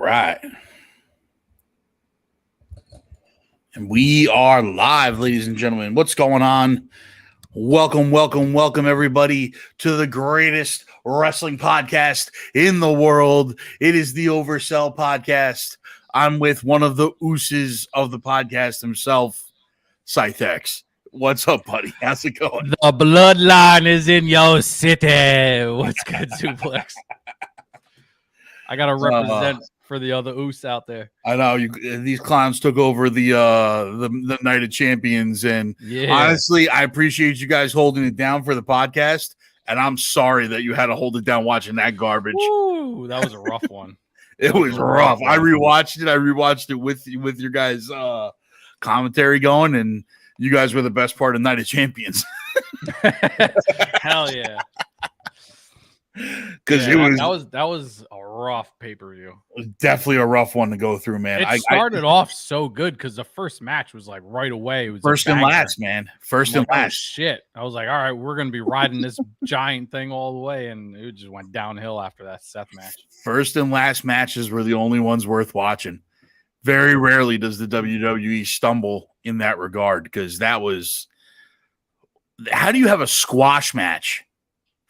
right. And we are live, ladies and gentlemen. What's going on? Welcome, everybody, to the greatest wrestling podcast in the world. It is the Oversell podcast. I'm with one of the ooses of the podcast himself, Scythex. What's up, buddy? How's it going? The bloodline is in your city. What's good, Suplex? I gotta represent for the other oos out there. I know these clowns took over the Night of Champions, and honestly, I appreciate you guys holding it down for the podcast. And I'm sorry that you had to hold it down watching that garbage. Ooh, that was a rough one. It was rough. I rewatched it with your guys' commentary going, and you guys were the best part of Night of Champions. Hell yeah! Because that was a rough pay-per-view. Definitely a rough one to go through, man. It started off so good because the first match was like right away. It was first and last, man. First and last. Shit. I was like, all right, we're gonna be riding this giant thing all the way, and it just went downhill after that Seth match. First and last matches were the only ones worth watching. Very rarely does the WWE stumble in that regard, because that was. How do you have a squash match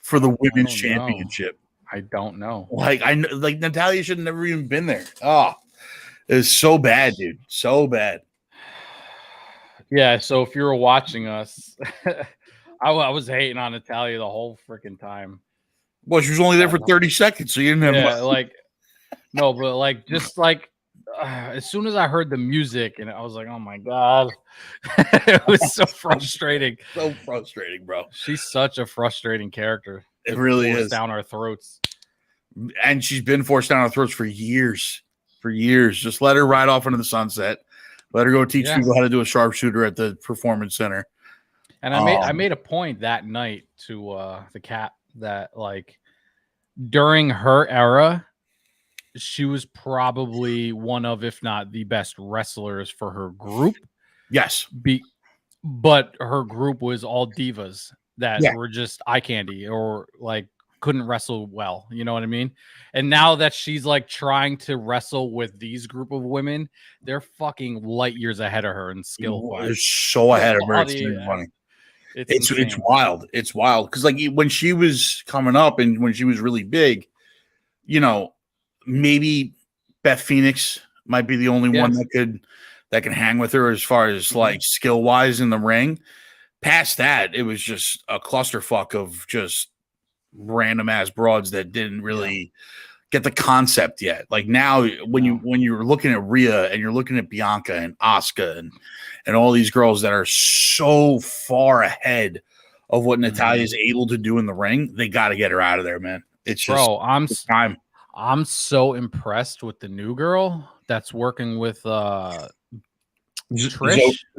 for the women's championship? I don't know. Like Natalya should have never even been there. Oh, it's so bad, dude. So bad. Yeah. So if you were watching us, I was hating on Natalya the whole freaking time. Well, she was only there for 30 seconds, so you didn't have no, but as soon as I heard the music, and I was like, oh my God. It was so frustrating. So frustrating, bro. She's such a frustrating character. It really is. Down our throats. And she's been forced down our throats for years. For years. Just let her ride off into the sunset. Let her go teach people how to do a sharpshooter at the Performance Center. And I made a point that night to the cat that during her era, she was probably one of, if not the best wrestlers for her group. Yes. But her group was all divas that were just eye candy or couldn't wrestle well. You know what I mean? And now that she's trying to wrestle with these group of women, they're fucking light years ahead of her in skill. They're so ahead of her. It's funny. It's wild. It's wild. Because when she was coming up and when she was really big, maybe Beth Phoenix might be the only one that can hang with her as far as skill wise in the ring. Past that, it was just a clusterfuck of just random ass broads that didn't really get the concept yet. Now, when you're looking at Rhea and you're looking at Bianca and Asuka and all these girls that are so far ahead of what Natalya is able to do in the ring, they got to get her out of there, man. It's just time. I'm so impressed with the new girl that's working with Trish.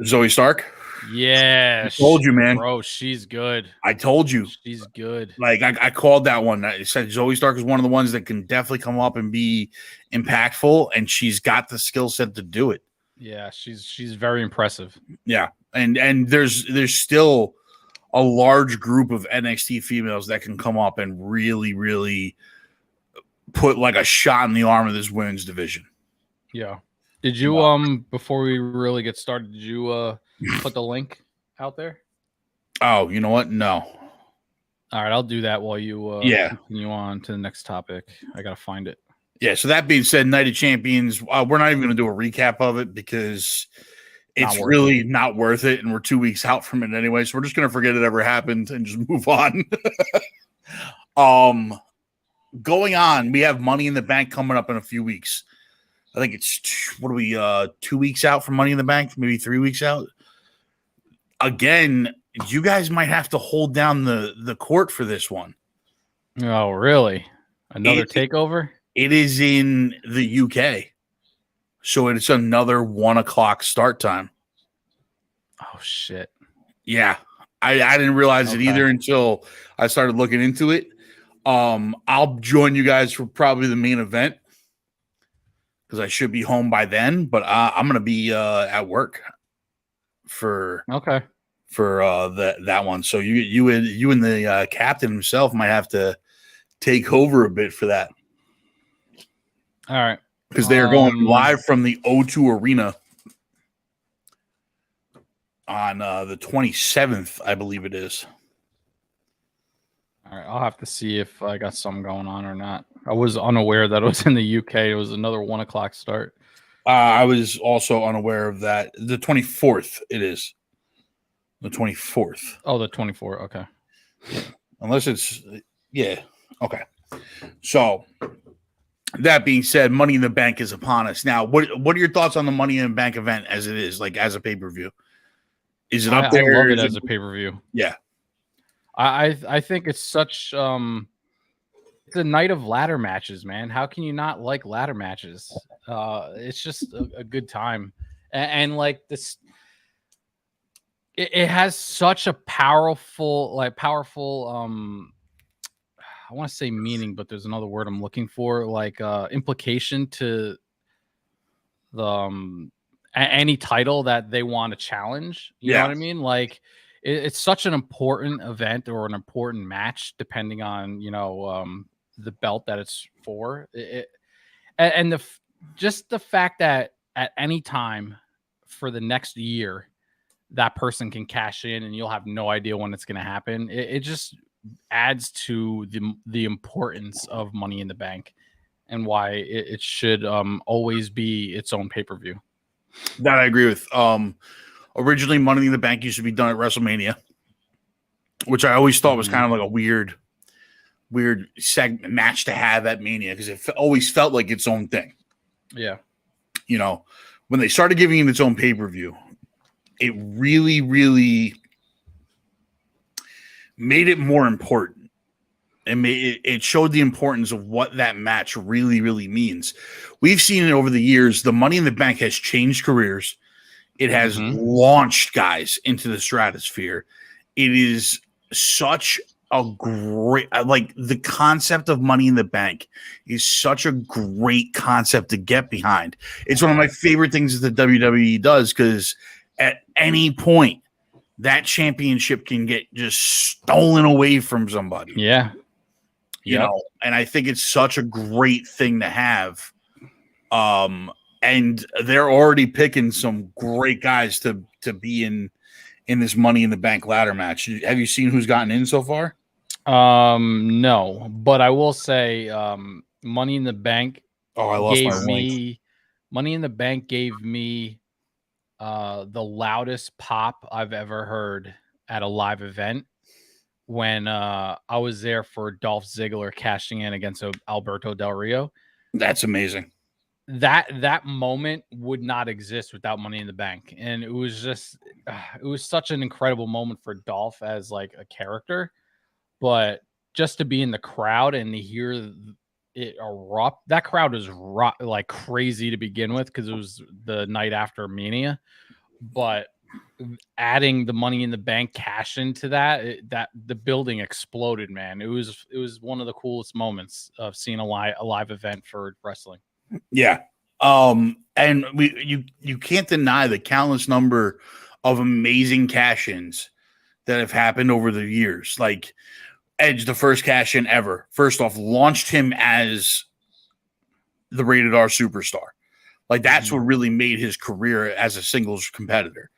Zoe Stark. Yeah, I told you, man. Bro, she's good. I told you. She's good. I called that one. I said Zoe Stark is one of the ones that can definitely come up and be impactful, and she's got the skill set to do it. Yeah, she's very impressive. Yeah, and there's still a large group of NXT females that can come up and really, really put a shot in the arm of this women's division. Yeah. Did you before we really get started, did you put the link out there? Oh, you know what? No. All right, I'll do that while you continue on to the next topic. I gotta find it. Yeah, so that being said, Night of Champions, we're not even gonna do a recap of it because it's really not worth it, and we're 2 weeks out from it anyway, so we're just gonna forget it ever happened and just move on. Going on, we have Money in the Bank coming up in a few weeks. I think it's 2 weeks out from Money in the Bank, maybe 3 weeks out. Again, you guys might have to hold down the court for this one. Oh, really? Another takeover? It is in the UK. So it's another 1 o'clock start time. Oh, shit. Yeah. I didn't realize it either until I started looking into it. I'll join you guys for probably the main event because I should be home by then, but I'm gonna be at work for that one. So you and the captain himself might have to take over a bit for that. All right. because they are going live from the O2 Arena on the 27th, I believe it is. All right, I'll have to see if I got something going on or not. I was unaware that it was in the UK. It was another 1 o'clock start. I was also unaware of that. The 24th, it is. The 24th. Oh, the 24th. Okay. Unless it's, yeah. Okay. So, that being said, Money in the Bank is upon us. Now, what are your thoughts on the Money in the Bank event as it is, like as a pay-per-view? Is it up there? I love it as a pay-per-view. Yeah. I think it's such it's a night of ladder matches, man. How can you not like ladder matches? It's just a good time. And like this, it has such a powerful I want to say meaning, but there's another word I'm looking for, like implication to the any title that they want to challenge. You know what I mean? Like it's such an important event or an important match, depending on the belt that it's for. And just the fact that at any time for the next year, that person can cash in, and you'll have no idea when it's going to happen. It just adds to the importance of Money in the Bank and why it should always be its own pay-per-view. That I agree with. Originally, Money in the Bank used to be done at WrestleMania, which I always thought was kind of like a weird segment match to have at Mania, because it always felt like its own thing. Yeah. You know, when they started giving it its own pay-per-view, it really, really made it more important. And it showed the importance of what that match really, really means. We've seen it over the years. The Money in the Bank has changed careers. It has launched guys into the stratosphere. It is such a great, like, the concept of Money in the Bank is such a great concept to get behind. It's one of my favorite things that the WWE does, because at any point that championship can get just stolen away from somebody. Yeah. You know, and I think it's such a great thing to have. And they're already picking some great guys to be in this Money in the Bank ladder match. Have you seen who's gotten in so far? No, but I will say, Money in the Bank. Oh, I lost my link. Money in the Bank gave me the loudest pop I've ever heard at a live event when I was there for Dolph Ziggler cashing in against Alberto Del Rio. That's amazing. That moment would not exist without Money in the Bank, and it was just it was such an incredible moment for Dolph as like a character, but just to be in the crowd and to hear it erupt. That crowd was like crazy to begin with, because it was the night after Mania, but adding the Money in the Bank cash into that the building exploded, man. It was one of the coolest moments of seeing a live event for wrestling. Yeah. And you can't deny the countless number of amazing cash-ins that have happened over the years. Like Edge, the first cash-in ever, first off, launched him as the Rated R superstar. Like that's what really made his career as a singles competitor,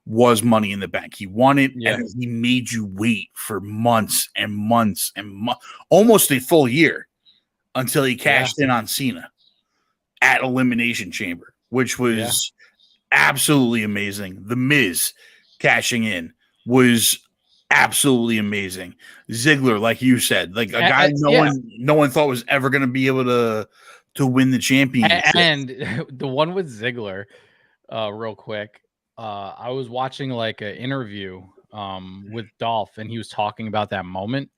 was Money in the Bank. He won it, and he made you wait for months and months and almost a full year until he cashed in on Cena at Elimination Chamber, which was absolutely amazing. The Miz cashing in was absolutely amazing. Ziggler, like you said, like a guy no one thought was ever going to be able to win the championship. And the one with Ziggler, real quick, I was watching like an interview with Dolph, and he was talking about that moment,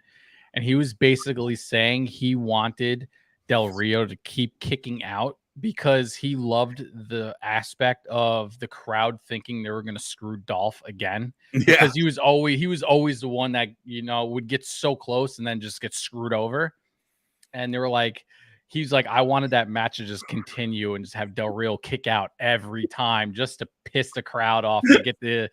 and he was basically saying he wanted Del Rio to keep kicking out because he loved the aspect of the crowd thinking they were going to screw Dolph again, because he was always the one that, would get so close and then just get screwed over. And they were like, he's like, I wanted that match to just continue and just have Del Rio kick out every time just to piss the crowd off and get the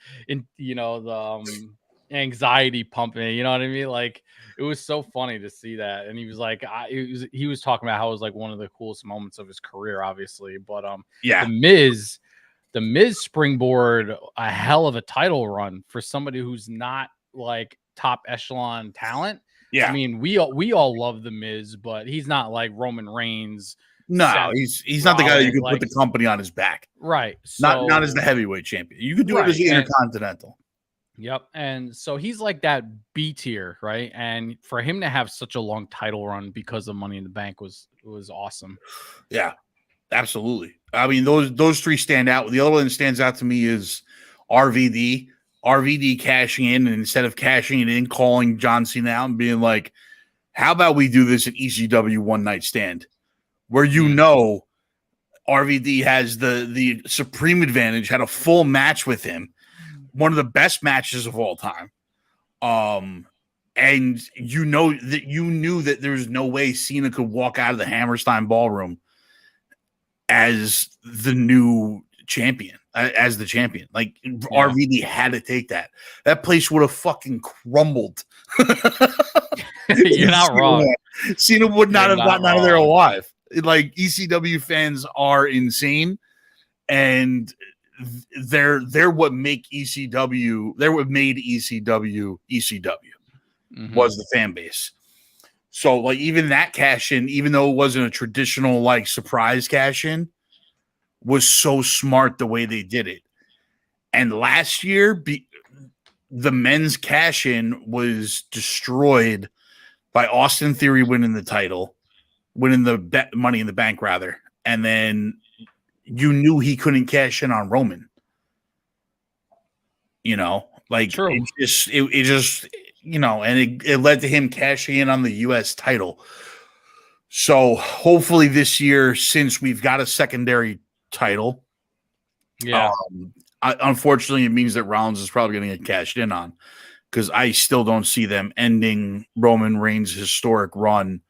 anxiety pumping. You know what I mean? Like it was so funny to see that. And he was like, he was talking about how it was like one of the coolest moments of his career, obviously. But yeah, the Miz springboard a hell of a title run for somebody who's not like top echelon talent. yeah. I mean, we all love the Miz, but he's not like Roman Reigns. No, he's not the guy that you could put the company on his back. Right. So, not as the heavyweight champion. You could do it as the Intercontinental. Yep. And so he's like that B tier, right? And for him to have such a long title run because of Money in the Bank was awesome. Yeah, absolutely. I mean, those three stand out. The other one that stands out to me is RVD. RVD cashing in, and instead of cashing it in, calling John Cena out and being like, how about we do this at ECW One Night Stand? Where RVD has the supreme advantage, had a full match with him, one of the best matches of all time. And you knew that there was no way Cena could walk out of the Hammerstein Ballroom as the new champion, as the champion. Like RVD had to take that. That place would have fucking crumbled. You're not wrong. Cena would not have gotten out of there alive. Like ECW fans are insane, and they're what make ECW. They're what made ECW was the fan base. So like even that cash in, even though it wasn't a traditional like surprise cash in, was so smart the way they did it. And last year, the men's cash in was destroyed by Austin Theory winning the title, winning the Money in the Bank rather, and then you knew he couldn't cash in on Roman. You know, like True. It just you know, and it led to him cashing in on the U.S. title. So hopefully this year, since we've got a secondary title, unfortunately, it means that Rollins is probably going to get cashed in on, because I still don't see them ending Roman Reigns' historic run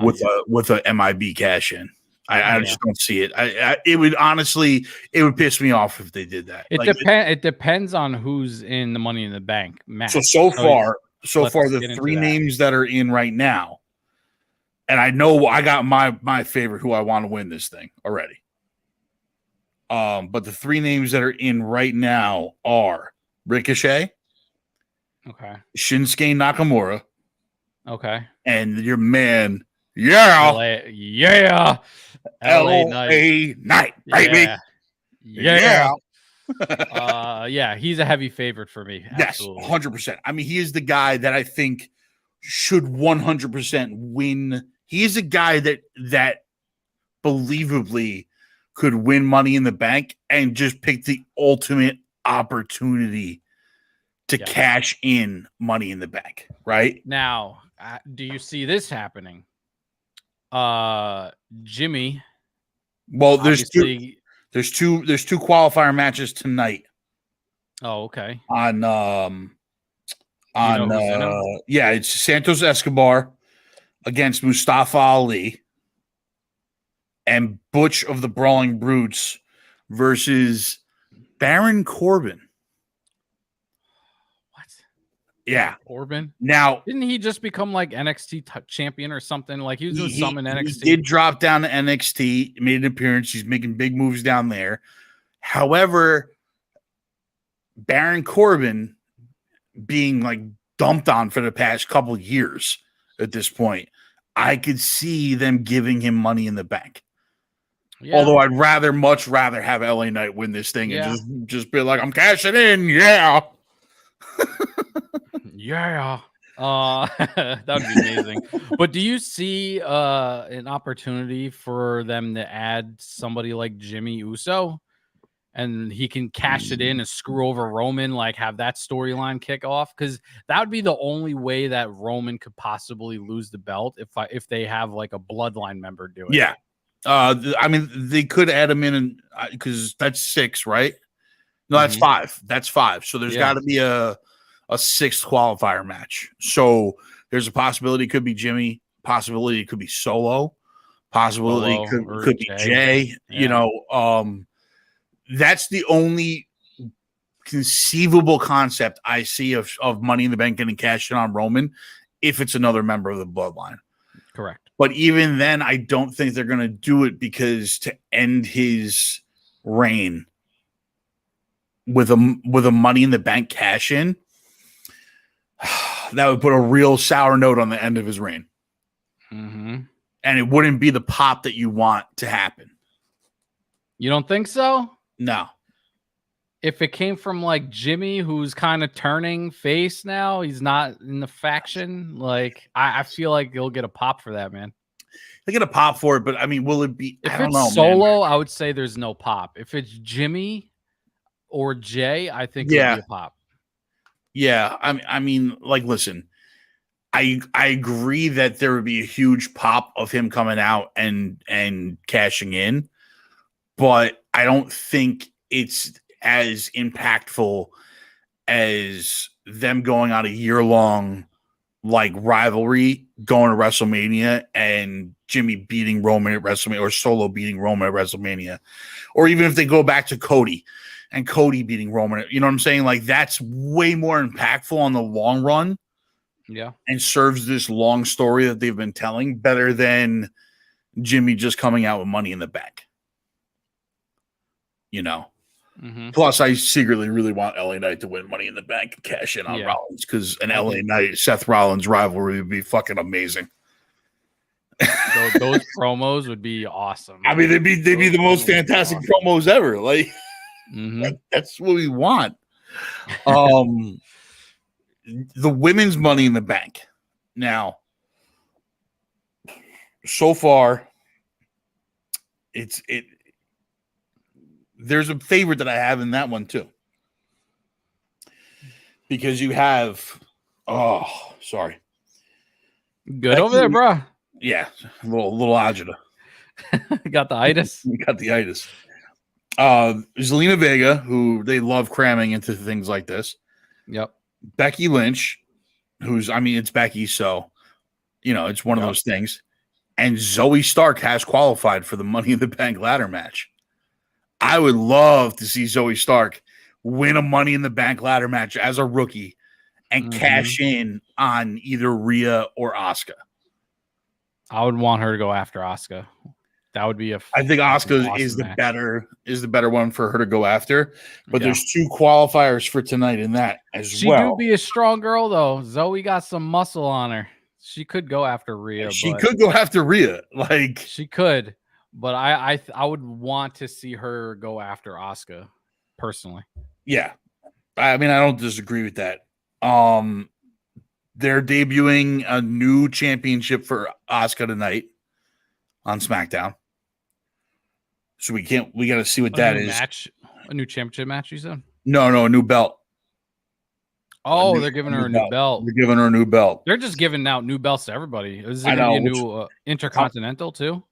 with a MIB cash in. I just don't see it. It would piss me off if they did that. It depends on who's in the Money in the Bank match. So far, the three names that are in right now, and I know I got my favorite who I want to win this thing already. But the three names that are in right now are Ricochet, okay, Shinsuke Nakamura, okay, and your man, LA Knight, baby, he's a heavy favorite for me. Absolutely. Yes, 100%. I mean, he is the guy that I think should 100% win. He is a guy that believably could win Money in the Bank and just pick the ultimate opportunity to cash in Money in the Bank. Right now, do you see this happening? Jimmy. Well, there's two qualifier matches tonight. Oh, okay. It's Santos Escobar against Mustafa Ali and Butch of the Brawling Brutes versus Baron Corbin. What? Yeah, Corbin. Now, didn't he just become like NXT champion or something? Like he was doing something in NXT. He did drop down to NXT, made an appearance. He's making big moves down there. However, Baron Corbin being like dumped on for the past couple of years at this point, I could see them giving him Money in the Bank. Yeah. Although I'd much rather have LA Knight win this thing and just be like, I'm cashing in. Yeah. Yeah. That would be amazing. But do you see an opportunity for them to add somebody like Jimmy Uso, and he can cash it in and screw over Roman, like have that storyline kick off? Because that would be the only way that Roman could possibly lose the belt if they have like a bloodline member do it. Yeah. I mean, they could add him in because that's 6, right? No, that's 5. That's 5. So there's got to be a 6th qualifier match. So there's a possibility it could be Jimmy, possibility it could be Solo, possibility could be Jay. Yeah. You know, that's the only conceivable concept I see of Money in the Bank getting cashed in on Roman if it's another member of the bloodline. Correct. But even then, I don't think they're going to do it, because to end his reign with a Money in the Bank cash in, that would put a real sour note on the end of his reign. Mm-hmm. And it wouldn't be the pop that you want to happen. You don't think so? No. If it came from like Jimmy, who's kind of turning face now, he's not in the faction. Like, I feel like he'll get a pop for that, man. They get a pop for it, but I mean, will it be? If I don't it's know, Solo, man. I would say there's no pop. If it's Jimmy or Jay, I think Yeah, it'll be a pop. Yeah, I mean, like, listen, I agree that there would be a huge pop of him coming out and cashing in, but I don't think it's as impactful as them going on a year-long like rivalry, going to WrestleMania and Jimmy beating Roman at WrestleMania, or Solo beating Roman at WrestleMania, or even if they go back to Cody and Cody beating Roman, you know what I'm saying? Like, that's way more impactful on the long run. Yeah. And serves this long story that they've been telling better than Jimmy just coming out with Money in the Bank. You know? Mm-hmm. Plus, I secretly really want LA Knight to win Money in the Bank and cash in on Rollins, because an LA Knight Seth Rollins rivalry would be fucking amazing. Those promos would be awesome. I mean, they'd be the most fantastic promos ever. Like, that's what we want. The women's Money in the Bank. Now, so far, there's a favorite that I have in that one too, because you have sorry, good over there, bro. Yeah, a little agita. Got the itis. You got the itis. Zelina Vega, who they love cramming into things like this. Yep. Becky Lynch, it's Becky, so it's one of those things. And Zoe Stark has qualified for the Money in the Bank ladder match. I would love to see Zoe Stark win a Money in the Bank ladder match as a rookie and cash in on either Rhea or Asuka. I would want her to go after Asuka. That would be I think Asuka awesome is the match. better one for her to go after. But there's 2 qualifiers for tonight in that as well. She do be a strong girl though. Zoe got some muscle on her. She could go after Rhea. She could go after Rhea. Like, she could, but I would want to see her go after Asuka personally. Yeah. I mean, I don't disagree with that. They're debuting a new championship for Asuka tonight on SmackDown. So we got to see what that is. A new championship match, you said? No, a new belt. Oh, they're giving her a new belt. They're giving her a new belt. They're just giving out new belts to everybody. Is it going to be a new Intercontinental too?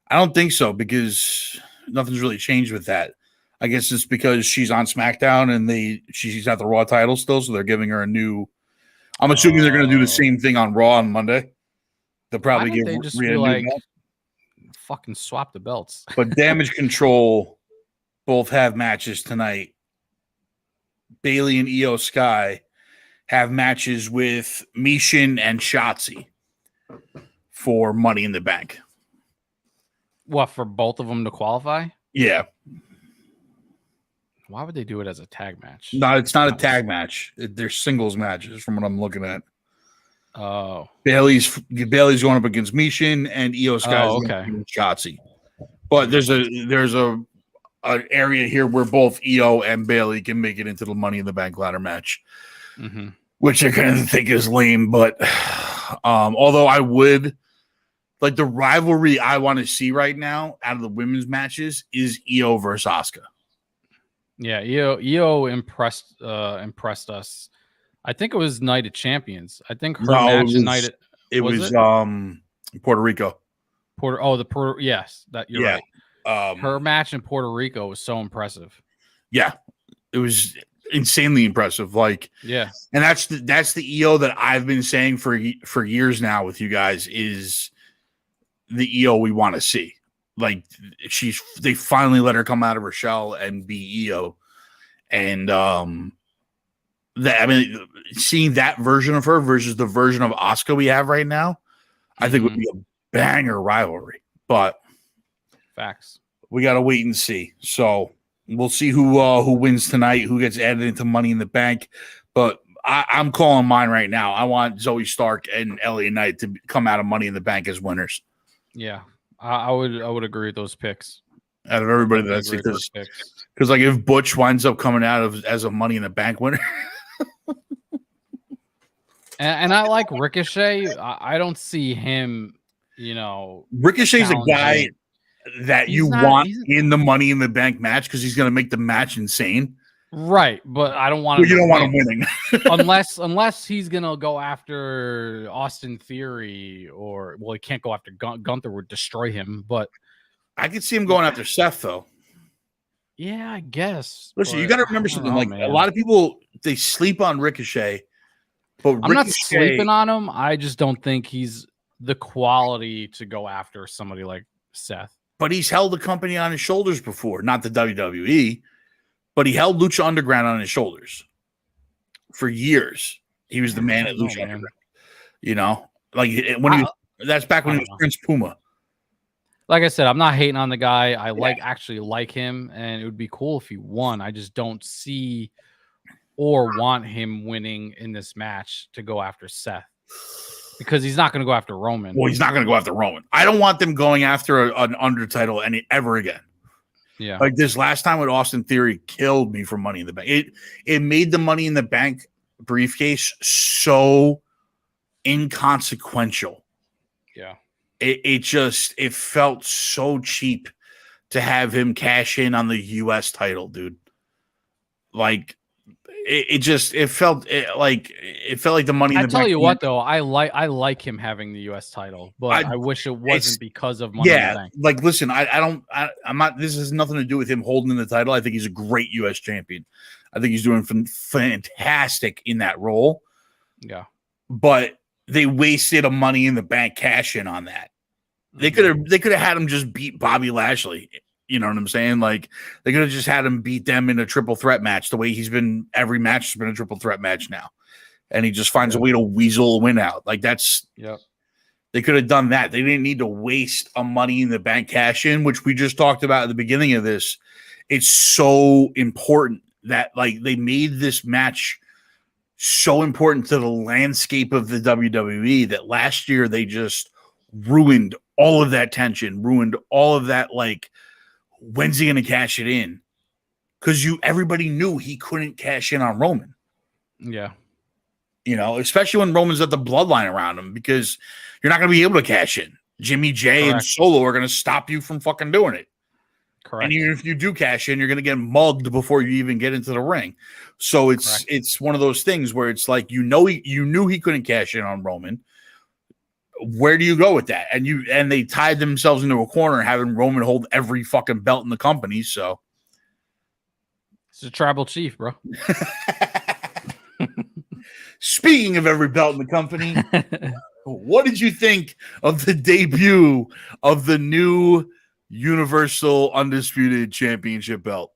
I don't think so, because nothing's really changed with that. I guess it's because she's on SmackDown and she's at the Raw title still, so they're giving her a new. I'm assuming they're going to do the same thing on Raw on Monday. They'll probably give Rhea a new belt. Fucking swap the belts. But Damage Control both have matches tonight. Bayley and Io Sky have matches with Mishin and Shotzi for Money in the Bank. What, for both of them to qualify? Yeah. Why would they do it as a tag match? No, it's not a tag match. They're singles matches from what I'm looking at. Oh. Bayley's going up against Mishin and Io Sky against Shotzi. But there's an area here where both Io and Bayley can make it into the Money in the Bank ladder match. Which I kind of think is lame, but although I would like, the rivalry I want to see right now out of the women's matches is Io versus Asuka. Yeah, Io impressed us. I think it was Night of Champions. I think her match tonight was Puerto Rico. Yes, that you're right. Her match in Puerto Rico was so impressive. Yeah, it was insanely impressive. Like, yeah, and that's the Io that I've been saying for years now with you guys is the Io we want to see. Like, they finally let her come out of her shell and be Io, And seeing that version of her versus the version of Asuka we have right now, I think would be a banger rivalry. But facts. We got to wait and see. So we'll see who wins tonight, who gets added into Money in the Bank. But I'm calling mine right now. I want Zoe Stark and Elliot Knight to come out of Money in the Bank as winners. Yeah, I would agree with those picks. Out of everybody that's because like if Butch winds up coming out as a Money in the Bank winner. and I like Ricochet. I don't see him, Ricochet's a guy that you want in the Money in the Bank match because he's going to make the match insane. Right, but I don't want him. You don't want him winning unless he's gonna go after Austin Theory he can't go after Gunther would destroy him. But I could see him going after Seth though. Yeah, I guess. Listen, you got to remember something. A lot of people they sleep on Ricochet, but I'm not sleeping on him. I just don't think he's the quality to go after somebody like Seth. But he's held the company on his shoulders before, not the WWE. But he held Lucha Underground on his shoulders for years. He was the man at Lucha Underground. That's back when he was Prince Puma. Like I said, I'm not hating on the guy. I actually like him, and it would be cool if he won. I just don't see or want him winning in this match to go after Seth because he's not going to go after Roman. Well, he's not going to go after Roman. I don't want them going after an under title ever again. Yeah, like this last time with Austin Theory killed me for Money in the Bank. It made the Money in the Bank briefcase so inconsequential. Yeah, it felt so cheap to have him cash in on the U.S. title, dude. Like it felt like the Money in the Bank. I tell you what, though, I like him having the U.S. title, but I wish it wasn't because of Money in the Bank. Like, listen, I'm not. This has nothing to do with him holding the title. I think he's a great U.S. champion. I think he's doing fantastic in that role. Yeah, but they wasted a Money in the Bank cash in on that. They could have had him just beat Bobby Lashley. You know what I'm saying? Like they could have just had him beat them in a triple threat match. The way he's been, every match has been a triple threat match now, and he just finds a way to weasel a win out. Like that's, they could have done that. They didn't need to waste a Money in the Bank cash in, which we just talked about at the beginning of this. It's so important that like they made this match so important to the landscape of the WWE that last year they just ruined all of that tension, ruined all of that. Like, when's he going to cash it in? Because everybody knew he couldn't cash in on Roman. Yeah. Especially when Roman's got the bloodline around him, because you're not going to be able to cash in. Jimmy J and Solo are going to stop you from fucking doing it. Correct. And even if you do cash in, you're going to get mugged before you even get into the ring. So it's one of those things where it's like, you knew he couldn't cash in on Roman. Where do you go with that? And they tied themselves into a corner, having Roman hold every fucking belt in the company. So it's a tribal chief, bro. Speaking of every belt in the company, what did you think of the debut of the new Universal Undisputed Championship belt?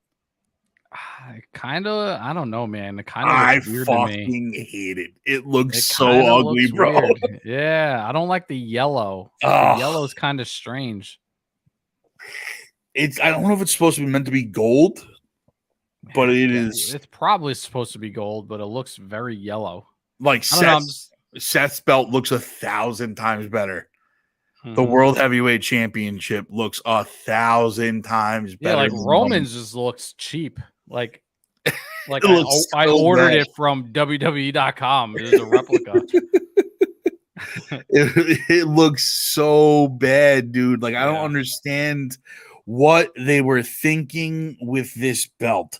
I don't know, man. I fucking hate it. It looks so ugly, bro. Weird. Yeah, I don't like the yellow. The yellow is kind of strange. I don't know if it's supposed to be meant to be gold, but it is. It's probably supposed to be gold, but it looks very yellow. Like Seth's belt looks 1,000 times better. The World Heavyweight Championship looks 1,000 times better. Yeah, like Roman's just looks cheap. Like I ordered it from WWE.com. It was a replica. it looks so bad, dude. Like, I don't understand what they were thinking with this belt.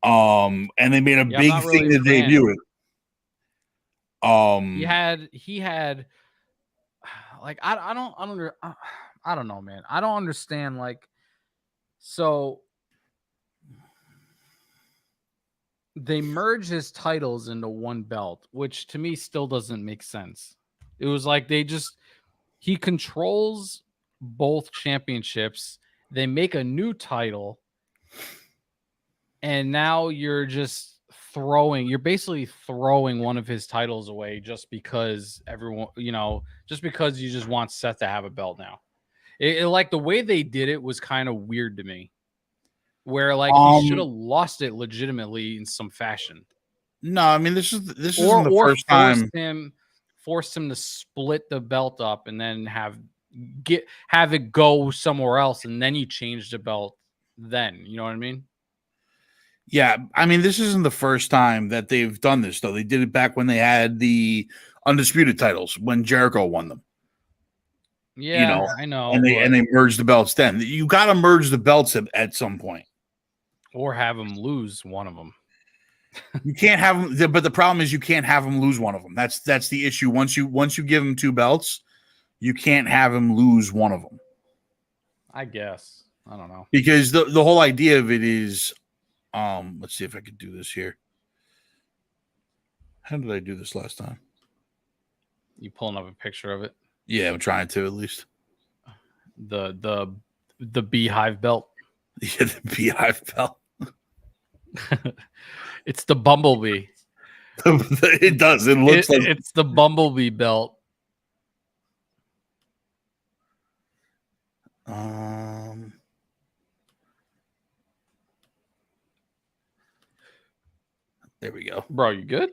And they made a big thing to debut it. He had like I don't know, man. I don't understand. Like, so they merged his titles into one belt, which to me still doesn't make sense. It was like he controls both championships. They make a new title, and now you're basically throwing one of his titles away just because just because you just want Seth to have a belt now. Like the way they did it was kind of weird to me, where like he should have lost it legitimately in some fashion. No, I mean this isn't the first time. Forced him to split the belt up and then have it go somewhere else, and then you change the belt. Then you know what I mean? Yeah, I mean this isn't the first time that they've done this though. They did it back when they had the undisputed titles when Jericho won them. Yeah, I know. And they merged the belts. Then you got to merge the belts at some point, or have them lose one of them. You can't have them, but the problem is you can't have them lose one of them. That's the issue. Once you give them two belts, you can't have them lose one of them. I guess. I don't know. Because the whole idea of it is, let's see if I could do this here. How did I do this last time? You pulling up a picture of it? Yeah, I'm trying to at least. The beehive belt. Yeah, the beehive belt. It's the bumblebee. It does. It looks like it's the bumblebee belt. There we go. Bro, you good?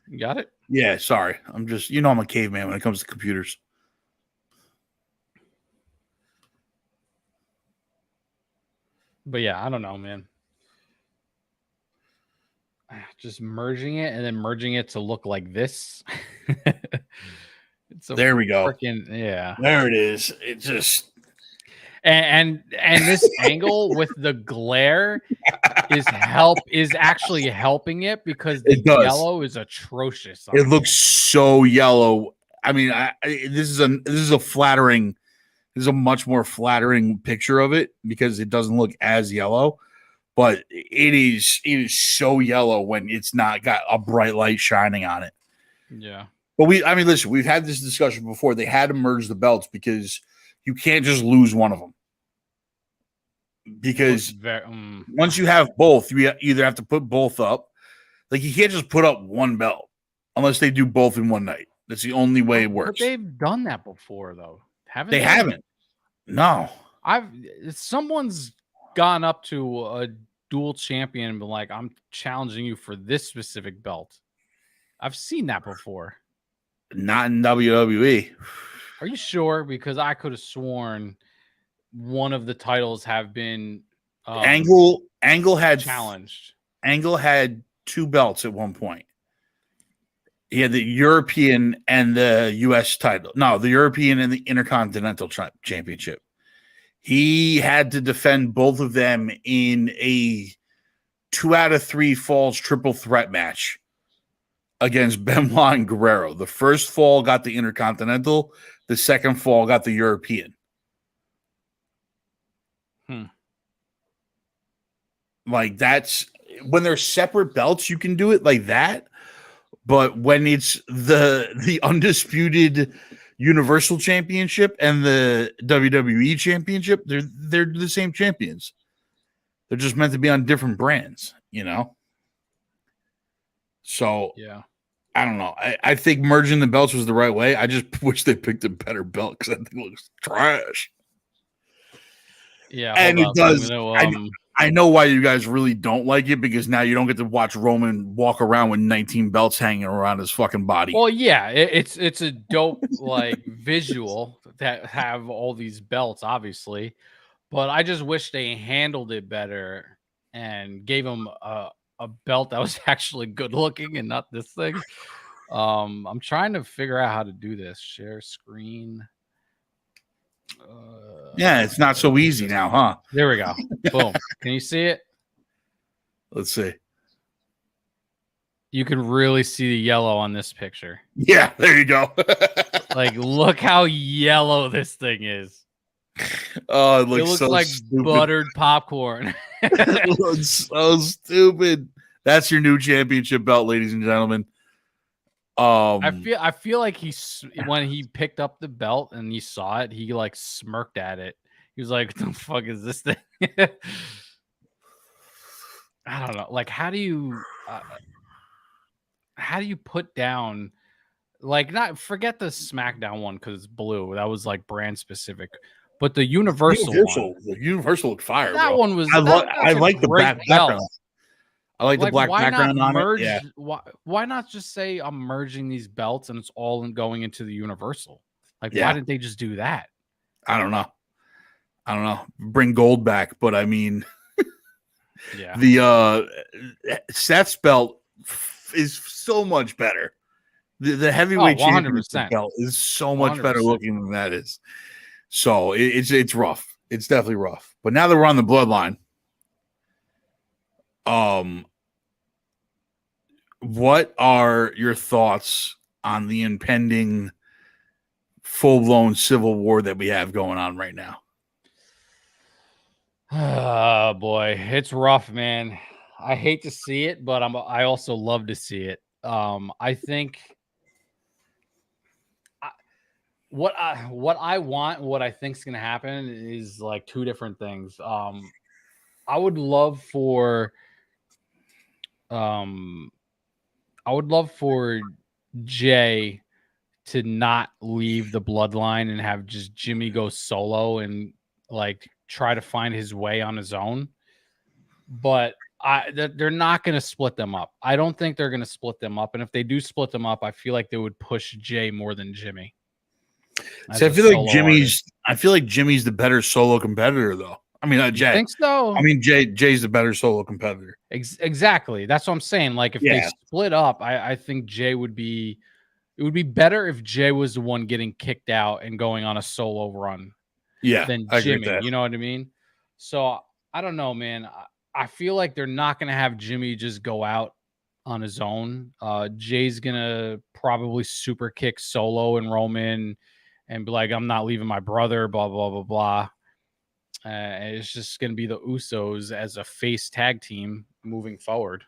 You got it? Yeah, sorry. I'm just, I'm a caveman when it comes to computers. But yeah, I don't know, man. Just merging it and then merging it to look like this. There we go. Yeah. There it is. It just and this angle with the glare is actually helping it because the yellow is atrocious. It looks so yellow. I mean, this is a much more flattering picture of it because it doesn't look as yellow, but it is so yellow when it's not got a bright light shining on it. Yeah. But listen, we've had this discussion before. They had to merge the belts because you can't just lose one of them. Because once you have both, you either have to put both up. Like you can't just put up one belt unless they do both in one night. That's the only way it works. But they've done that before, though. Haven't they? Haven't. No. Someone's gone up to a dual champion and been like, I'm challenging you for this specific belt. I've seen that before. Not in WWE. Are you sure? Because I could have sworn one of the titles have been Angle had challenged. Angle had two belts at one point. He had the European and the US title. No, the European and the Intercontinental Championship. He had to defend both of them in a 2 out of 3 falls triple threat match against Benoit and Guerrero. The first fall got the Intercontinental. The second fall got the European. Like that's when they're separate belts, you can do it like that. But when it's the undisputed Universal Championship and the WWE Championship, they're the same champions. They're just meant to be on different brands, So yeah, I don't know. I think merging the belts was the right way. I just wish they picked a better belt because that thing looks trash. Yeah, and it does. I know why you guys really don't like it because now you don't get to watch Roman walk around with 19 belts hanging around his fucking body. Well, yeah, it's a dope like visual that have all these belts, obviously, but I just wish they handled it better and gave him a belt that was actually good looking and not this thing. I'm trying to figure out how to do this. Share screen. Yeah, it's not so easy now, huh? There we go. Boom. Can you see it? Let's see. You can really see the yellow on this picture. Yeah, there you go. Like, look how yellow this thing is. Oh, it looks so like stupid. Buttered popcorn. It looks so stupid. That's your new championship belt, ladies and gentlemen. I feel like when he picked up the belt and he saw it, he like smirked at it. He was like, "What the fuck is this thing?" I don't know. Like, how do you put down, like, not forget the SmackDown one because it's blue. That was like brand specific, but the Universal one, The Universal looked fire, that bro. one was I that's a like the great background. belt. I like the Like, black why not background on it. merge? Yeah. Why not just say I'm merging these belts and it's all going into the Universal? Like, why Yeah. didn't they just do that? I don't know. Bring gold back, but I mean, Yeah. the Seth's belt is so much better. The heavyweight 100%. championship belt is so much better 100%. looking than that is. So it's rough. It's definitely rough. But now that we're on the bloodline, what are your thoughts on the impending full-blown civil war that we have going on right now? Oh boy, it's rough, man. I hate to see it, but I also love to see it. I think what I want, what I think is going to happen is like two different things. I would love for um I would love for Jay to not leave the bloodline and have just Jimmy go solo and like try to find his way on his own. But they're not going to split them up. I don't think they're going to split them up. And if they do split them up, I feel like they would push Jay more than Jimmy. So I feel like Jimmy's the better solo competitor, though. I mean, Jay. Think so? I mean, Jay's the better solo competitor. Exactly. That's what I'm saying. Like, if they split up, I think Jay would be. It would be better if Jay was the one getting kicked out and going on a solo run. Yeah, than I agree Jimmy. with that. You know what I mean? So I don't know, man. I feel like they're not going to have Jimmy just go out on his own. Jay's going to probably super kick Solo and Roman and be like, I'm not leaving my brother, blah, blah, blah, blah. And it's just going to be the Usos as a face tag team moving forward.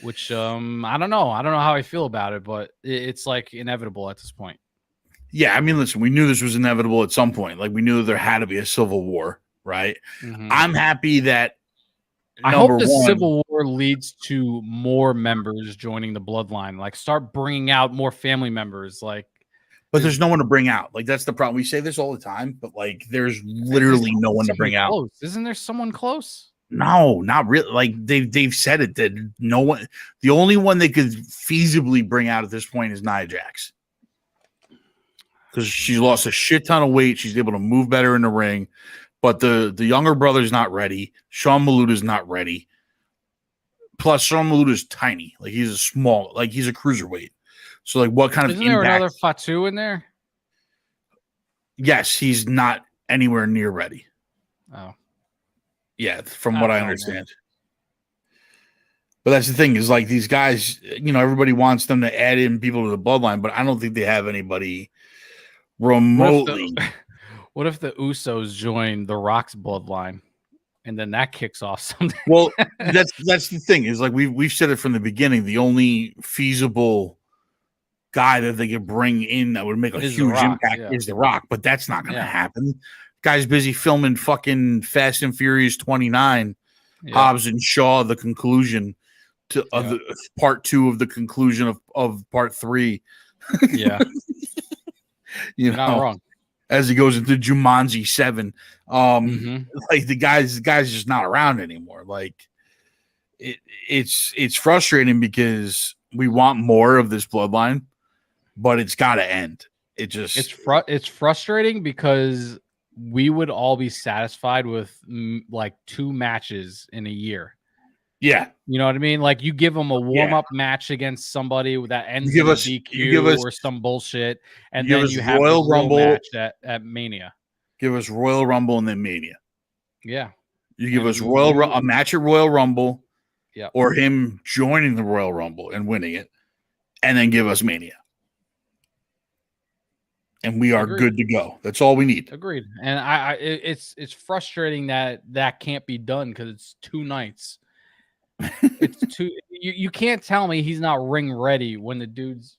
Which I don't know. I don't know how I feel about it, but it's like inevitable at this point. Yeah, I mean, listen, we knew this was inevitable at some point. Like, we knew there had to be a civil war, right? Mm-hmm. I'm happy that I hope the civil war leads to more members joining the bloodline. Like, start bringing out more family members. Like, but there's no one to bring out. Like, that's the problem. We say this all the time, but like, there's literally no one to bring out. Isn't there someone close? No, not really. Like, they've said it that no one. The only one they could feasibly bring out at this point is Nia Jax. Because she lost a shit ton of weight. She's able to move better in the ring. But the younger brother's not ready. Sean Maluta's not ready. Plus, Sean Maluta's tiny. Like, he's he's a cruiserweight. So, like, what kind of impact? Isn't there another Fatu in there? Yes, he's not anywhere near ready. Oh. Yeah, from what I understand. Man. But that's the thing is, like, these guys, everybody wants them to add in people to the bloodline, but I don't think they have anybody remotely. What if the Usos join the Rock's bloodline, and then that kicks off something? Well, that's the thing is, like, we've said it from the beginning. The only feasible guy that they could bring in that would make a huge impact is The Rock, but that's not going to happen. Guy's busy filming fucking Fast and Furious 29, Hobbs and Shaw, the conclusion to the part 2 of the conclusion of part 3. Yeah. You're not wrong. As he goes into Jumanji 7, like the guy's just not around anymore. Like it's frustrating because we want more of this bloodline, but it's got to end. It's frustrating because we would all be satisfied with like 2 matches in a year. Yeah. You know what I mean? Like, you give them a warm-up match against somebody that ends in a DQ or some bullshit, and then you have Royal Rumble match at Mania. Give us Royal Rumble and then Mania. Yeah. You give us a match at Royal Rumble, or him joining the Royal Rumble and winning it, and then give us Mania. And we are good to go. That's all we need. Agreed. And it's frustrating that can't be done because it's 2 nights. It's too. You can't tell me he's not ring ready when the dude's.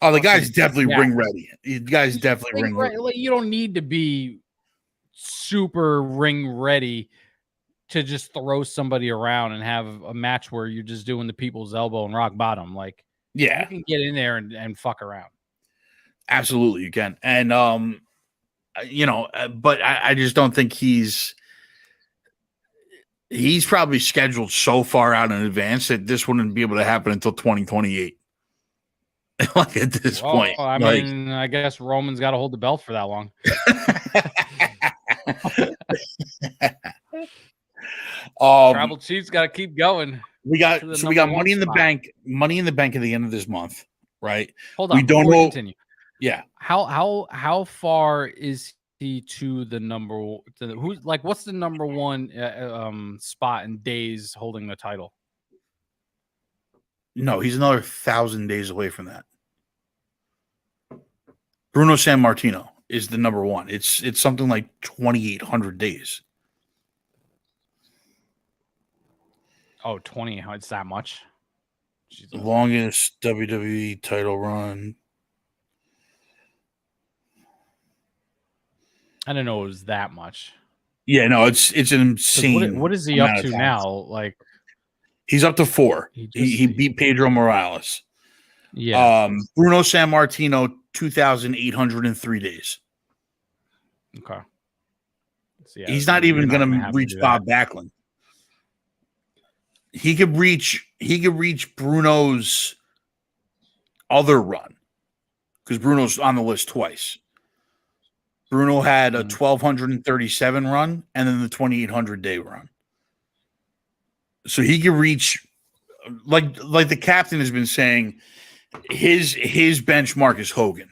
Oh, the guy's definitely ring ready. The guy's definitely ring ready. Like, you don't need to be super ring ready to just throw somebody around and have a match where you're just doing the people's elbow and rock bottom. Like, yeah, you can get in there and fuck around. Absolutely, you can. And but I just don't think he's probably scheduled so far out in advance that this wouldn't be able to happen until 2028. Like at this point, I mean, I guess Roman's got to hold the belt for that long. Tribal Chief's got to keep going. We got Money in the Bank. Money in the Bank at the end of this month, right? Hold on, we don't know. Continue. Yeah. How far is he to the number? Who's like? What's the number one spot in days holding the title? No, he's another 1,000 days away from that. Bruno Sammartino is the number one. It's something like 2,800 days. Oh, 20. It's that much? Jesus. Longest WWE title run. I didn't know it was that much. Yeah, no, it's an insane. What is he up to now? Like, he's up to 4. He beat Pedro Morales. Yeah. Bruno Sammartino, 2,803 days. Okay. So yeah, he's not even going to reach Bob Backlund. He could reach Bruno's other run because Bruno's on the list twice. Bruno had a 1,237 run and then the 2,800 day run. So he could reach, like the captain has been saying, his benchmark is Hogan.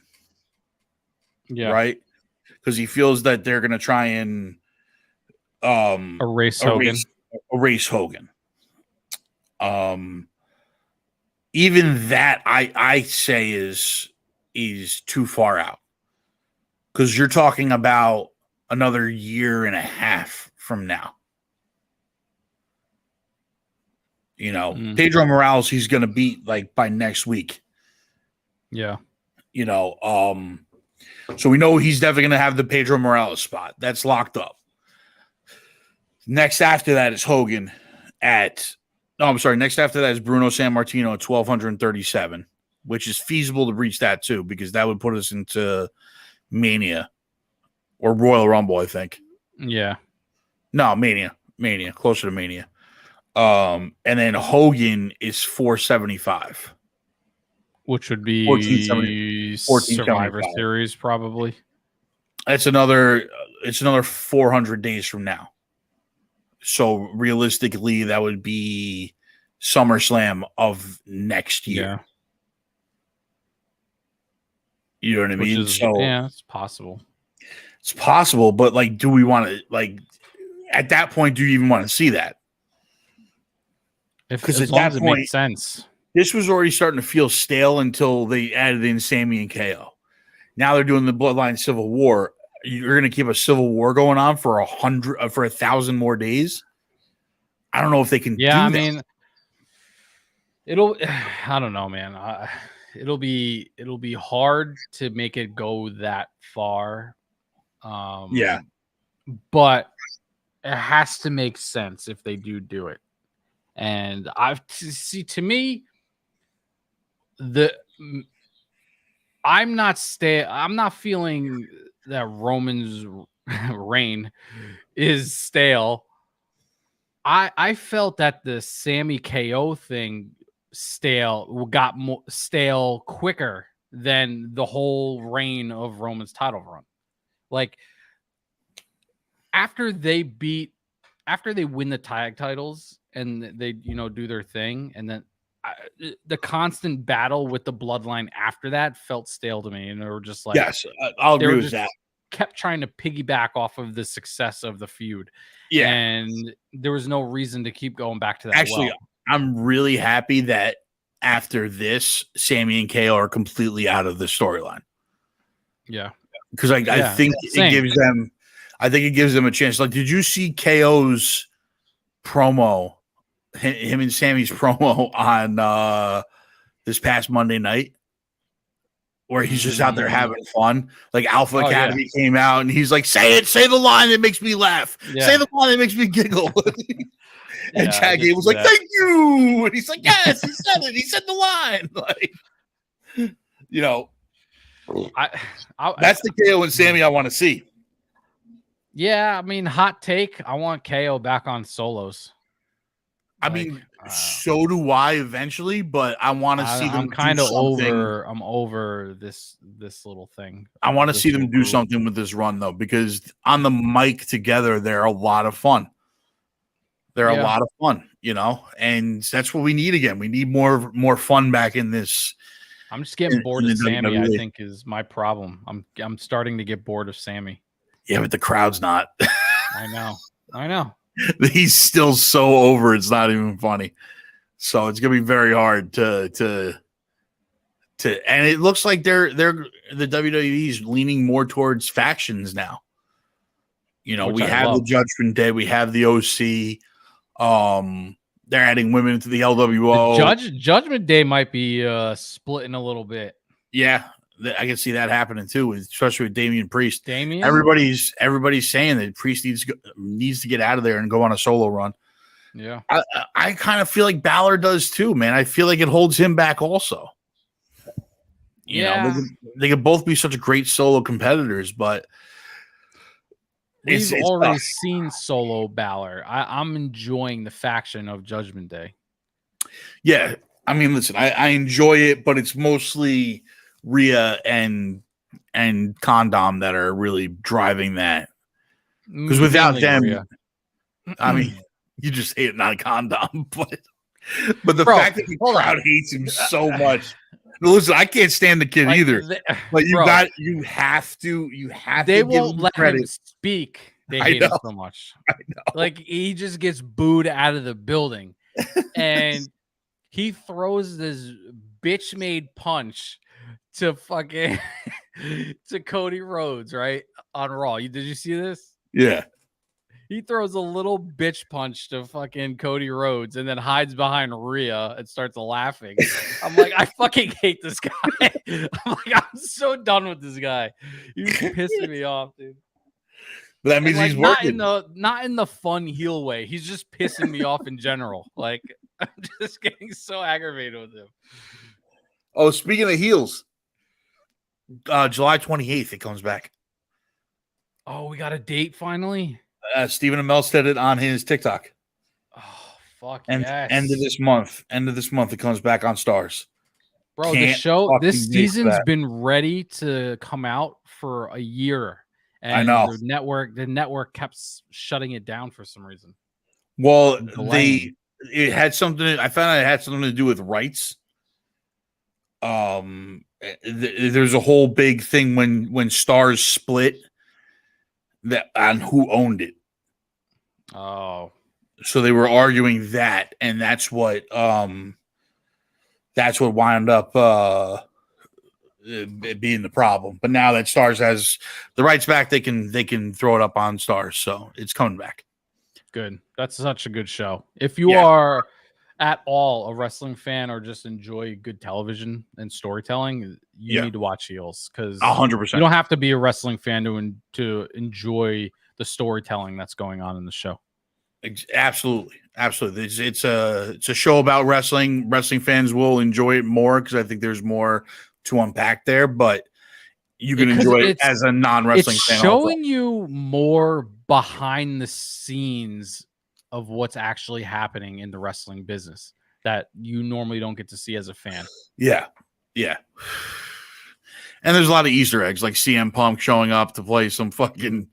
Yeah. Right? Because he feels that they're going to try and erase Hogan. Even that I say is too far out. Because you're talking about another year and a half from now. Pedro Morales, he's going to beat like by next week. Yeah. So we know he's definitely going to have the Pedro Morales spot. That's locked up. Next after that is Hogan next after that is Bruno Sammartino at 1,237, which is feasible to reach that too, because that would put us into Mania or Royal Rumble, I think. Yeah. No, Mania, closer to Mania. And then Hogan is 475, which would be Survivor Series, probably. It's another 400 days from now. So realistically, that would be SummerSlam of next year. Yeah. You know what I mean? Yeah, it's possible. It's possible, but like, do we want to at that point? Do you even want to see that? Because at that point, it makes sense. This was already starting to feel stale until they added in Sammy and KO. Now they're doing the Bloodline Civil War. You're going to keep a Civil War going on for 1,000 more days. I don't know if they can. Yeah, I mean, I don't know, man. It'll be hard to make it go that far. Yeah, but it has to make sense if they do it. And to me, I'm not feeling that Roman's reign is stale. I felt that the Sammy KO thing got more stale quicker than the whole reign of Roman's title run. Like after they win the tag titles and they do their thing, and then the constant battle with the bloodline after that felt stale to me, and they were just like, yes, I'll agree with that. Kept trying to piggyback off of the success of the feud, and there was no reason to keep going back to that. Actually, I'm really happy that after this, Sammy and KO are completely out of the storyline. Yeah, because I think it gives them. I think it gives them a chance. Like, did you see KO's promo? Him and Sammy's promo on this past Monday night. where he's just out there having fun. Like Alpha Academy came out and he's like, say the line that makes me laugh. Yeah. Say the line that makes me giggle. And Chad Gable was like, thank you. And he's like, yes, he said it. He said the line. Like, you know, that's the KO and Sammy I want to see. Yeah, I mean, hot take. I want KO back on solos. I mean, so do I eventually, but I want to see them. I'm kind of over. I'm over this little thing. I want to see them do something with this run though, because on the mic together, they're a lot of fun. They're a lot of fun, you know, and that's what we need again. We need more fun back in this. I'm just getting bored of Sammy. I think is my problem. I'm starting to get bored of Sammy. Yeah, but the crowd's not. I know. He's still so over. It's not even funny. So it's gonna be very hard to. And it looks like they're the WWE's leaning more towards factions now. You know, we have the Judgment Day, we have the OC. They're adding women to the LWO. Judgment Day might be splitting a little bit. Yeah, I can see that happening too, especially with Damian Priest. Everybody's saying that Priest needs to get out of there and go on a solo run. Yeah, I kind of feel like Balor does too, man. I feel like it holds him back also. You know, they could both be such great solo competitors, but we've already seen solo Balor. I'm enjoying the faction of Judgment Day. Yeah, I mean, listen, I enjoy it, but it's mostly Rhea and Condom that are really driving that. Because without them, Rhea. I mean, you just hate on Condom, but the fact that the crowd hates him so much. Listen, I can't stand the kid either. But you have to. They won't let him speak. They hate him so much. I know. Like he just gets booed out of the building, and he throws this bitch-made punch to fucking to Cody Rhodes right on Raw. Did you see this? Yeah. He throws a little bitch punch to fucking Cody Rhodes and then hides behind Rhea and starts laughing. I'm like, I fucking hate this guy. I'm like, I'm so done with this guy. He's pissing me off, dude. But that means he's working. Not in the fun heel way. He's just pissing me off in general. Like, I'm just getting so aggravated with him. Oh, speaking of heels, July 28th, it comes back. Oh, we got a date finally? Stephen Amell said it on his TikTok. Oh, fuck yes. End of this month, it comes back on Stars. Bro, this season's been ready to come out for a year. And I know. The network kept shutting it down for some reason. Well, it had something. I found out it had something to do with rights. There's a whole big thing when Stars split that on who owned it. Oh, so they were arguing that, and that's what wound up being the problem. But now that Stars has the rights back, they can throw it up on Stars, so it's coming back. Good. That's such a good show. If you are at all a wrestling fan or just enjoy good television and storytelling, you need to watch Heels, because 100%. You don't have to be a wrestling fan to enjoy the storytelling that's going on in the show. Absolutely. It's a show about wrestling. Wrestling fans will enjoy it more because I think there's more to unpack there, but you can enjoy it as a non-wrestling fan. It's showing you more behind the scenes of what's actually happening in the wrestling business that you normally don't get to see as a fan. Yeah. And there's a lot of Easter eggs, like CM Punk showing up to play some fucking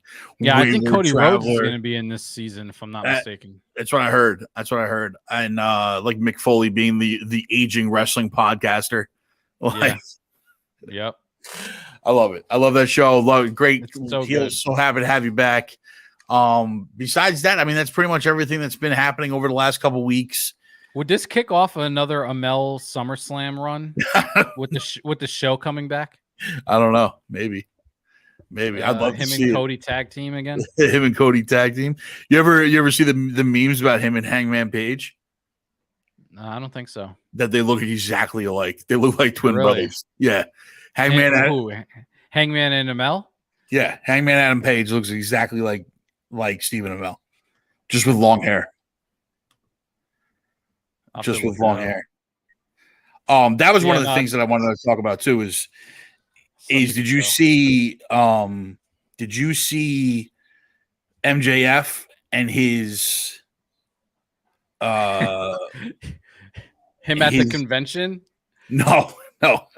I think Cody Rhodes is going to be in this season, if I'm not mistaken. That's what I heard. And like Mick Foley being the aging wrestling podcaster. Yep. I love it. I love that show. Love it. Great. So happy to have you back. Besides that, I mean, that's pretty much everything that's been happening over the last couple weeks. Would this kick off another Amell SummerSlam run with the show coming back? I don't know. Maybe. I'd love to see him and Cody tag team again. Him and Cody tag team. You ever see the memes about him and Hangman Page? No, I don't think so. That they look exactly alike. They look like twin brothers. Yeah. Hangman and Amell? Yeah, Hangman Adam Page looks exactly like Stephen Amell, just with long hair. Just with long hair. That was one of the things that I wanted to talk about too. Did you see MJF and his him at the convention? No. But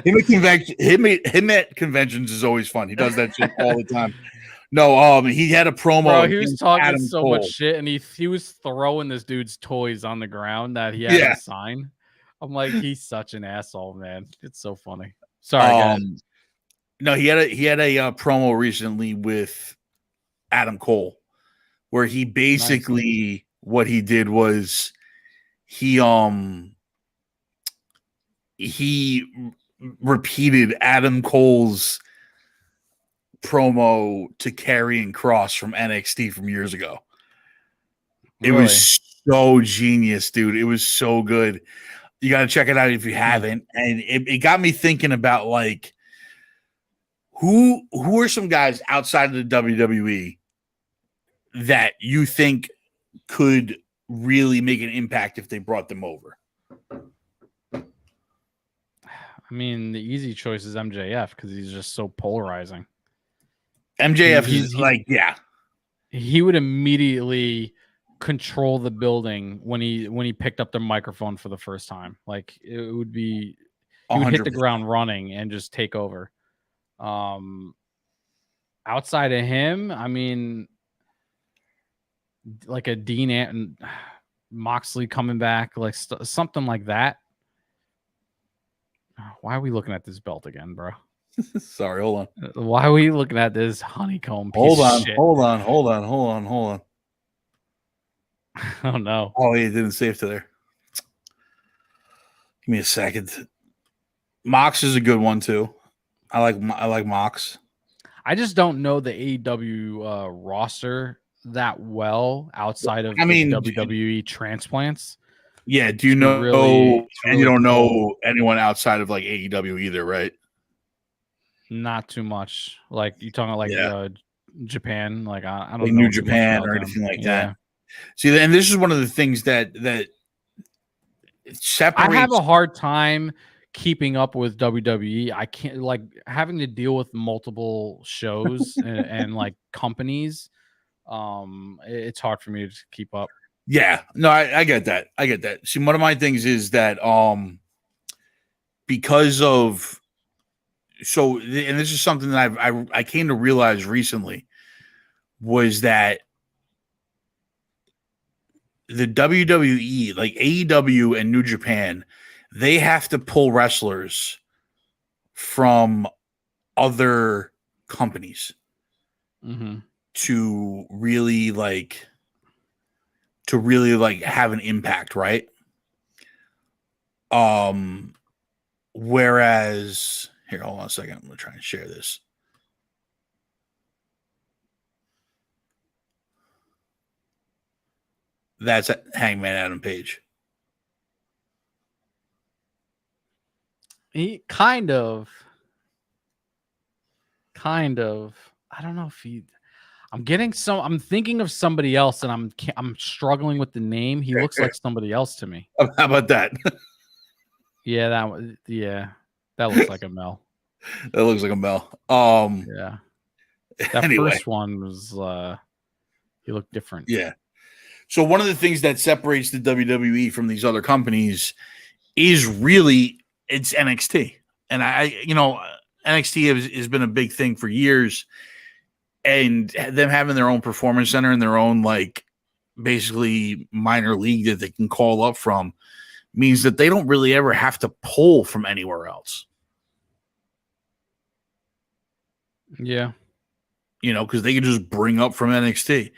him at conventions is always fun. He does that shit all the time. No, he had a promo. Bro, he was talking Adam so Cole. Much shit, and he was throwing this dude's toys on the ground that he had to sign. I'm like, he's such an asshole, man. It's so funny. Sorry, no, he had a promo recently with Adam Cole, where he basically what he did was he repeated Adam Cole's promo to Karrion Kross from NXT from years ago. It was so genius, dude. It was so good. You got to check it out if you haven't. And it got me thinking about like who are some guys outside of the WWE that you think could really make an impact if they brought them over? I mean, the easy choice is MJF because he's just so polarizing. MJF he would immediately control the building when he picked up the microphone for the first time. Like it would be, he would hit the ground running and just take over. Outside of him, I mean, like a Dean and Moxley coming back, like something like that. Why are we looking at this belt again, bro? Sorry, hold on. Why are we looking at this honeycomb piece hold of shit? Hold on. Oh no. Oh, he didn't save to there. Give me a second. Mox is a good one too. I like Mox. I just don't know the AEW roster that well outside of WWE transplants. Yeah, do you know? And you don't know anyone outside of like AEW either, right? Not too much. Like you talking like Japan, like I don't like know New Japan or anything like that. See, and this is one of the things that separates. I have a hard time keeping up with WWE. I can't, like, having to deal with multiple shows and like companies. It's hard for me to keep up. Yeah, no, I get that. I get that. See, one of my things is that because of and this is something that I came to realize recently was that the WWE, like AEW and New Japan, they have to pull wrestlers from other companies to really have an impact, right? Whereas here, hold on a second. I'm gonna try and share this. That's Hangman Adam Page. He kind of. I don't know if he. I'm thinking of somebody else, and I'm struggling with the name. He looks like somebody else to me. How about that? Yeah, that looks like a Mel. That looks like a Mel. Yeah. That first one was he looked different. Yeah. So one of the things that separates the WWE from these other companies is really it's NXT. And NXT has been a big thing for years. And them having their own performance center and their own like basically minor league that they can call up from means that they don't really ever have to pull from anywhere else. Yeah. Because they can just bring up from NXT.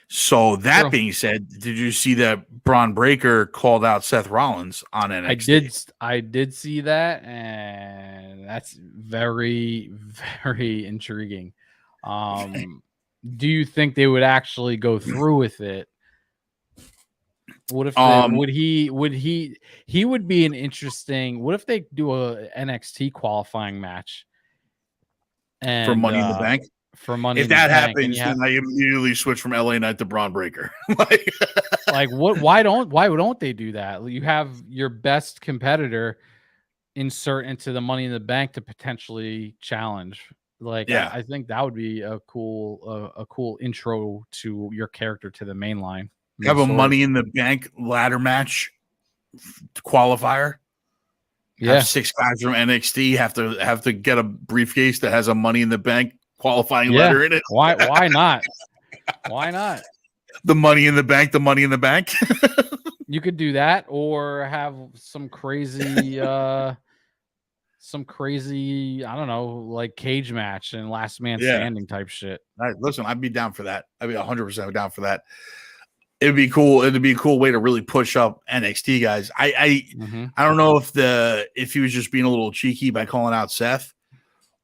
So that being said, did you see that Braun Breaker called out Seth Rollins on NXT? I did see that, and that's very, very intriguing. Do you think they would actually go through with it? What if he would be an interesting. What if they do a NXT qualifying match and for Money in the Bank? For Money if in the that Bank, happens, then I immediately switch from LA Knight to Braun Breaker. like what? Why don't they do that? You have your best competitor insert into the Money in the Bank to potentially challenge. Like, yeah. I think that would be a cool intro to your character to the main line. Have a Money in the Bank ladder match qualifier. Yeah, have 6 guys from NXT have to get a briefcase that has a Money in the Bank qualifying letter in it. Why not? Why not? The Money in the Bank. You could do that, or have some crazy I don't know, like cage match and last man standing type shit. Listen, I'd be down for that. I'd be 100% down for that. It'd be cool. It'd be a cool way to really push up NXT guys. I don't know if he was just being a little cheeky by calling out Seth,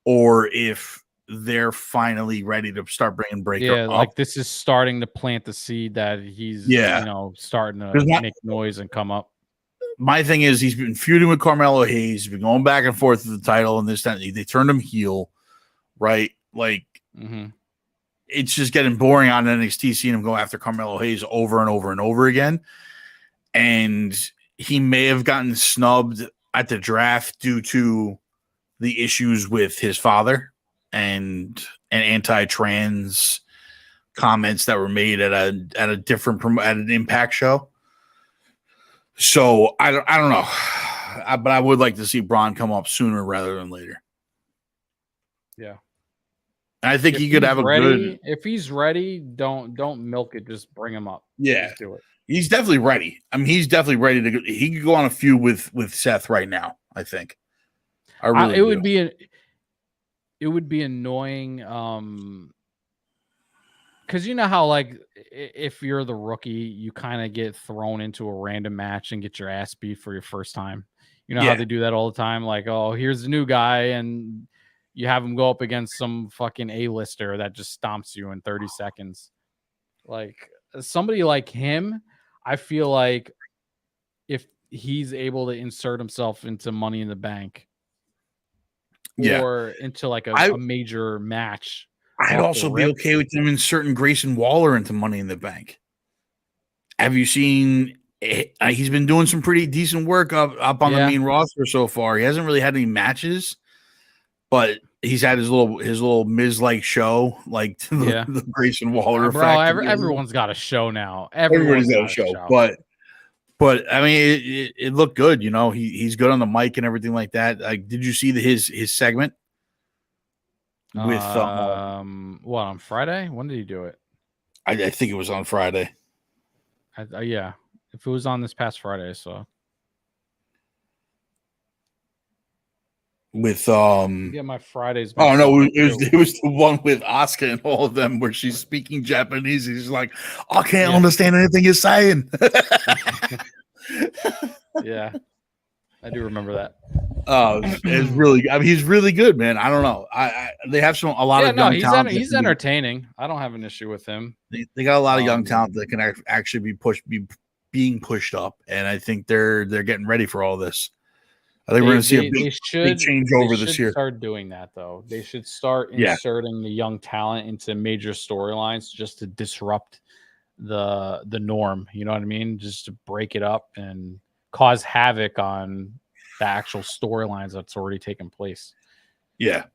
or if they're finally ready to start bringing Breaker up. Like this is starting to plant the seed that he's starting to make noise and come up. My thing is he's been feuding with Carmelo Hayes. He's been going back and forth with the title, and this time they turned him heel, right? Like it's just getting boring on NXT seeing him go after Carmelo Hayes over and over and over again. And he may have gotten snubbed at the draft due to the issues with his father and anti-trans comments that were made at an Impact show. So I don't know, but I would like to see Braun come up sooner rather than later. Yeah. I think he could have a good. If he's ready, don't milk it. Just bring him up. Yeah, just do it. He's definitely ready. I mean, he's definitely ready to go. He could go on a feud with Seth right now. I think. It would be annoying. Because you know how, like, if you're the rookie, you kind of get thrown into a random match and get your ass beat for your first time. You know how they do that all the time. Like, oh, here's the new guy, and you have him go up against some fucking A-lister that just stomps you in 30 seconds. Like, somebody like him, I feel like if he's able to insert himself into Money in the Bank or into like a major match, I'd also be okay with him inserting Grayson Waller into Money in the Bank. Have you seen? He's been doing some pretty decent work up on the main roster so far. He hasn't really had any matches, but he's had his little Miz-like show, like the Grayson Waller effect. Everyone's got a show now. Everybody's got a show. But I mean, it looked good. You know, he's good on the mic and everything like that. Like, did you see his segment? With what, on Friday? When did he do it? I think it was on Friday. Yeah, if it was on this past Friday, so with my Fridays. Oh no, it was the one with Asuka and all of them where she's speaking Japanese. He's like, I can't understand anything you're saying. Yeah, I do remember that. Oh, it's really. I mean, he's really good, man. I don't know. They have a lot of young talent. He's entertaining. I don't have an issue with him. They got a lot of young talent that can actually be being pushed up, and I think they're getting ready for all this. I think we're going to see a big change over this year. Start doing that though. They should start inserting the young talent into major storylines just to disrupt the norm. You know what I mean? Just to break it up and cause havoc on the actual storylines that's already taken place. Yeah.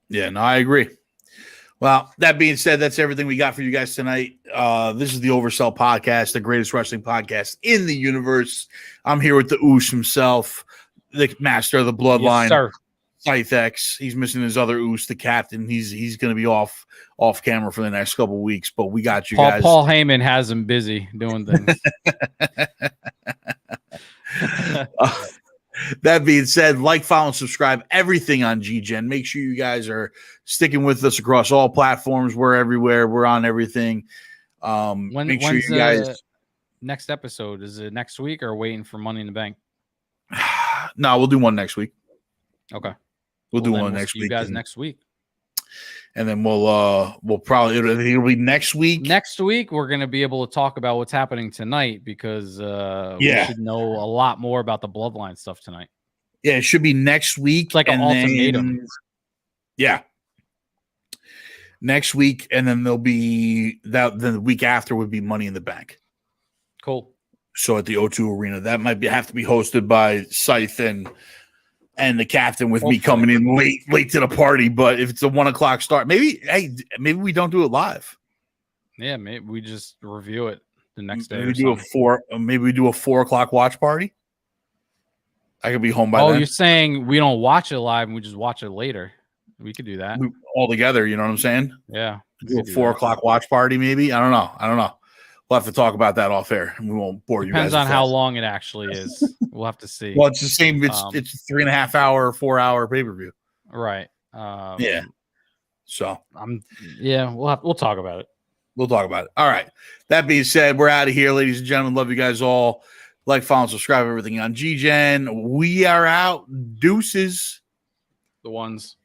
No, I agree. Well, that being said, that's everything we got for you guys tonight. This is the Oversell podcast, the greatest wrestling podcast in the universe. I'm here with the Oos himself, the master of the bloodline, Scythe X. He's missing his other Oos, the captain. He's going to be off camera for the next couple of weeks, but we got you guys. Paul Heyman has him busy doing things. That being said, like, follow, and subscribe everything on GGen. Make sure you guys are sticking with us across all platforms. We're everywhere. We're on everything. Make sure you guys. Next episode, is it next week or waiting for Money in the Bank? No, we'll do one next week. Okay, we'll do one next week. You guys next week. and then we'll probably it'll be next week. Next week we're gonna be able to talk about what's happening tonight because we should know a lot more about the Bloodline stuff tonight. Yeah, it should be next week. It's like an ultimatum. Next week, and then there'll be that. Then the week after would be Money in the Bank. Cool. So at the O2 Arena, that might have to be hosted by Scythe and the captain with me coming in late to the party. But if it's a 1 o'clock start, maybe we don't do it live. Yeah, maybe we just review it the next day. Maybe we do a 4 o'clock watch party. I could be home by then. You're saying we don't watch it live and we just watch it later? We could do that all together. You know what I'm saying? Yeah. Do a 4 o'clock watch party, maybe. I don't know. We'll have to talk about that off air, and we won't bore you guys. Depends on how long it actually is. We'll have to see. Well, it's the same. It's 3.5 hour, 4 hour pay per view. Right. Yeah. So we'll talk about it. We'll talk about it. All right. That being said, we're out of here, ladies and gentlemen. Love you guys all. Like, follow, and subscribe, everything on GGen. We are out. Deuces. The ones.